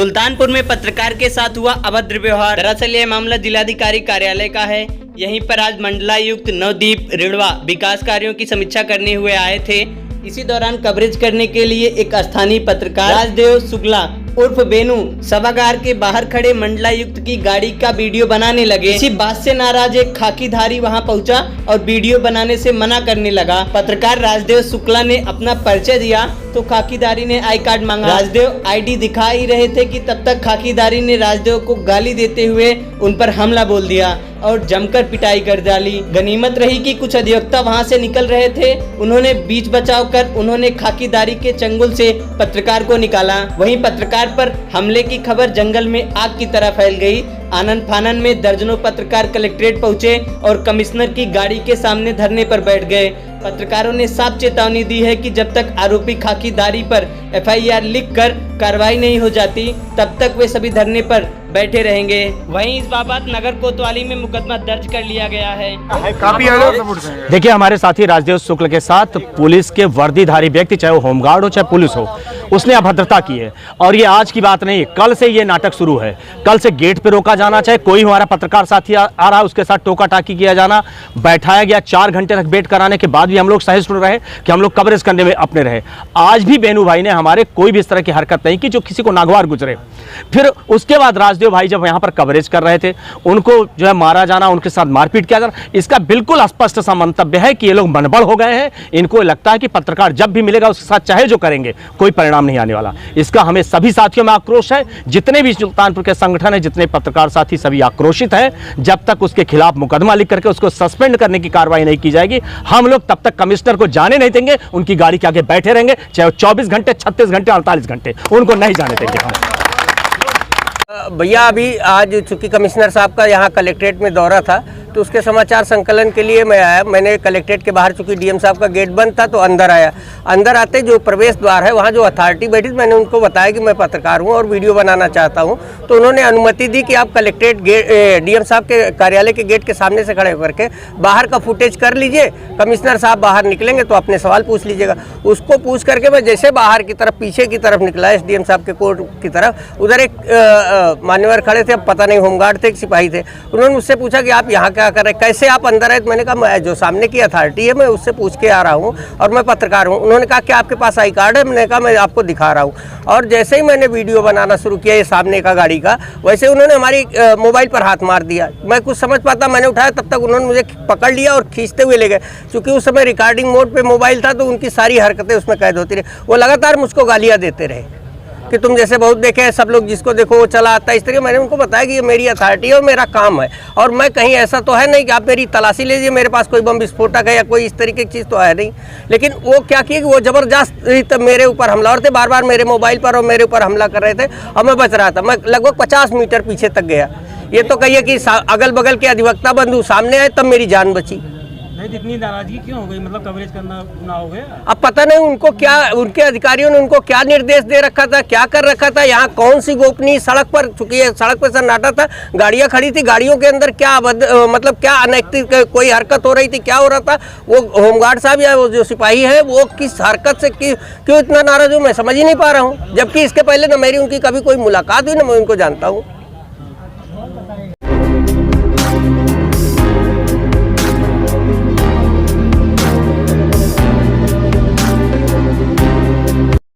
सुल्तानपुर में पत्रकार के साथ हुआ अभद्र व्यवहार। दरअसल यह मामला जिलाधिकारी कार्यालय का है। यहीं पर आज मंडलायुक्त नवदीप रिणवा विकास कार्यों की समीक्षा करने हुए आए थे। इसी दौरान कवरेज करने के लिए एक स्थानीय पत्रकार राजदेव शुक्ला उर्फ बेनू सभागार के बाहर खड़े मंडलायुक्त की गाड़ी का वीडियो बनाने लगे। इसी बात से नाराज एक खाकीधारी वहां पहुंचा और वीडियो बनाने से मना करने लगा। पत्रकार राजदेव शुक्ला ने अपना परिचय दिया तो खाकीधारी ने आई कार्ड मांगा। राजदेव आईडी दिखा ही रहे थे कि तब तक खाकीधारी ने राजदेव को गाली देते हुए उन पर हमला बोल दिया और जमकर पिटाई कर डाली। गनीमत रही कि कुछ अधिवक्ता वहां से निकल रहे थे। उन्होंने बीच बचाव कर उन्होंने खाकीधारी के चंगुल से पत्रकार को निकाला। वहीं पत्रकार पर हमले की खबर जंगल में आग की तरह फैल गई। आनन फानन में दर्जनों पत्रकार कलेक्ट्रेट पहुंचे और कमिश्नर की गाड़ी के सामने धरने पर बैठ गए। पत्रकारों ने साफ चेतावनी दी है कि जब तक आरोपी खाकीधारी पर एफआईआर लिखकर कार्रवाई नहीं हो जाती तब तक वे सभी धरने पर बैठे रहेंगे। वहीं इस बाबत नगर कोतवाली में मुकदमा दर्ज कर लिया गया है। देखिए, हमारे साथी राजदेव शुक्ल के साथ पुलिस के वर्दीधारी व्यक्ति, चाहे वो होमगार्ड हो चाहे पुलिस हो, उसने अभद्रता की है। और ये आज की बात नहीं, कल से ये नाटक शुरू है। कल से गेट पे रोका जाना, चाहे कोई हमारा पत्रकार साथी आ रहा है उसके साथ टोका टाकी किया जाना, बैठाया गया। 4 घंटे तक वेट कराने के बाद भी हम लोग सही सुन रहे कि हम लोग कवरेज करने में अपने रहे। आज भी बेनू भाई ने हमारे कोई भी इस तरह की हरकत नहीं की जो किसी को नागवार गुजरे। फिर उसके बाद राजदेव भाई जब यहाँ पर कवरेज कर रहे थे, उनको जो है मारा जाना, उनके साथ मारपीट किया जाना, इसका बिल्कुल स्पष्ट सा मंतव्य है कि ये लोग मनबड़ हो गए हैं। इनको लगता है कि पत्रकार जब भी मिलेगा उसके साथ चाहे जो करेंगे कोई परिणाम नहीं आने वाला। इसका हमें सभी साथियों में आक्रोश है। जितने भी सुल्तानपुर के संगठन है, जितने पत्रकार साथी, सभी आक्रोशित है। जब तक उसके खिलाफ मुकदमा लिख करके उसको सस्पेंड करने की कार्रवाई नहीं की जाएगी, हम लोग तब तक कमिश्नर को जाने नहीं देंगे। उनकी गाड़ी के आगे बैठे रहेंगे, चाहे 24 घंटे, 36 घंटे, 48 घंटे, उनको नहीं जाने देंगे हम। भैया, अभी आज चूंकि कमिश्नर साहब का यहाँ कलेक्ट्रेट में दौरा था तो उसके समाचार संकलन के लिए मैं आया। मैंने कलेक्ट्रेट के बाहर, चूंकि डीएम साहब का गेट बंद था, तो अंदर आया। अंदर आते जो प्रवेश द्वार है वहाँ जो अथॉरिटी बैठी, मैंने उनको बताया कि मैं पत्रकार हूँ और वीडियो बनाना चाहता हूँ। तो उन्होंने अनुमति दी कि आप कलेक्ट्रेट गेट, डीएम साहब के कार्यालय के गेट के सामने से खड़े होकर के बाहर का फुटेज कर लीजिए। कमिश्नर साहब बाहर निकलेंगे तो अपने सवाल पूछ लीजिएगा। उसको पूछ करके मैं जैसे बाहर की तरफ, पीछे की तरफ निकला एसडीएम साहब के कोर्ट की तरफ, उधर एक मान्यवर खड़े थे, पता नहीं होमगार्ड थे कि सिपाही थे। उन्होंने मुझसे पूछा कि आप यहाँ क्या कर रहे हैं, कैसे आप अंदर आए। मैंने कहा मैं जो सामने की अथॉरिटी है मैं उससे पूछ के आ रहा हूँ और मैं पत्रकार हूँ। उन्होंने कहा कि आपके पास आई कार्ड है। मैंने कहा मैं आपको दिखा रहा हूँ। और जैसे ही मैंने वीडियो बनाना शुरू किया ये सामने का गाड़ी का, वैसे उन्होंने हमारी मोबाइल पर हाथ मार दिया। मैं कुछ समझ पाता, मैंने उठाया, तब तक उन्होंने मुझे पकड़ लिया और खींचते हुए ले गए। चूँकि उस समय रिकॉर्डिंग मोड पर मोबाइल था तो उनकी सारी हरकतें उसमें कैद होती रही। वो लगातार मुझको गालियाँ देते रहे कि तुम जैसे बहुत देखे हैं, सब लोग जिसको देखो वो चला आता है, इस तरह। मैंने उनको बताया कि ये मेरी अथॉरिटी है और मेरा काम है और मैं कहीं ऐसा तो है नहीं कि आप मेरी तलाशी लीजिए, मेरे पास कोई बम विस्फोटक है या कोई इस तरीके की चीज़ तो है नहीं। लेकिन वो क्या किए कि वो ज़बरदस्त मेरे ऊपर हमलावर थे, बार बार मेरे मोबाइल पर और मेरे ऊपर हमला कर रहे थे और मैं बच रहा था। मैं लगभग 50 मीटर पीछे तक गया। ये तो कहिए कि अगल बगल के अधिवक्ता बंधु सामने आए तब मेरी जान बची। इतनी नाराजगी क्यों हो गई, मतलब कवरेज करना ना हो गया? अब पता नहीं उनको क्या, उनके अधिकारियों ने उनको क्या निर्देश दे रखा था, क्या कर रखा था। यहाँ कौन सी गोपनीय सड़क पर, चूंकि सड़क पर सन्नाटा था, गाड़ियाँ खड़ी थी, गाड़ियों के अंदर क्या मतलब क्या अनैतिक कोई हरकत हो रही थी, क्या हो रहा था। वो होमगार्ड साहब या वो जो सिपाही है वो किस हरकत से क्यों इतना नाराज हूँ मैं समझ ही नहीं पा रहा हूँ। जबकि इसके पहले न मेरी उनकी कभी कोई मुलाकात हुई, न मैं उनको जानता हूँ।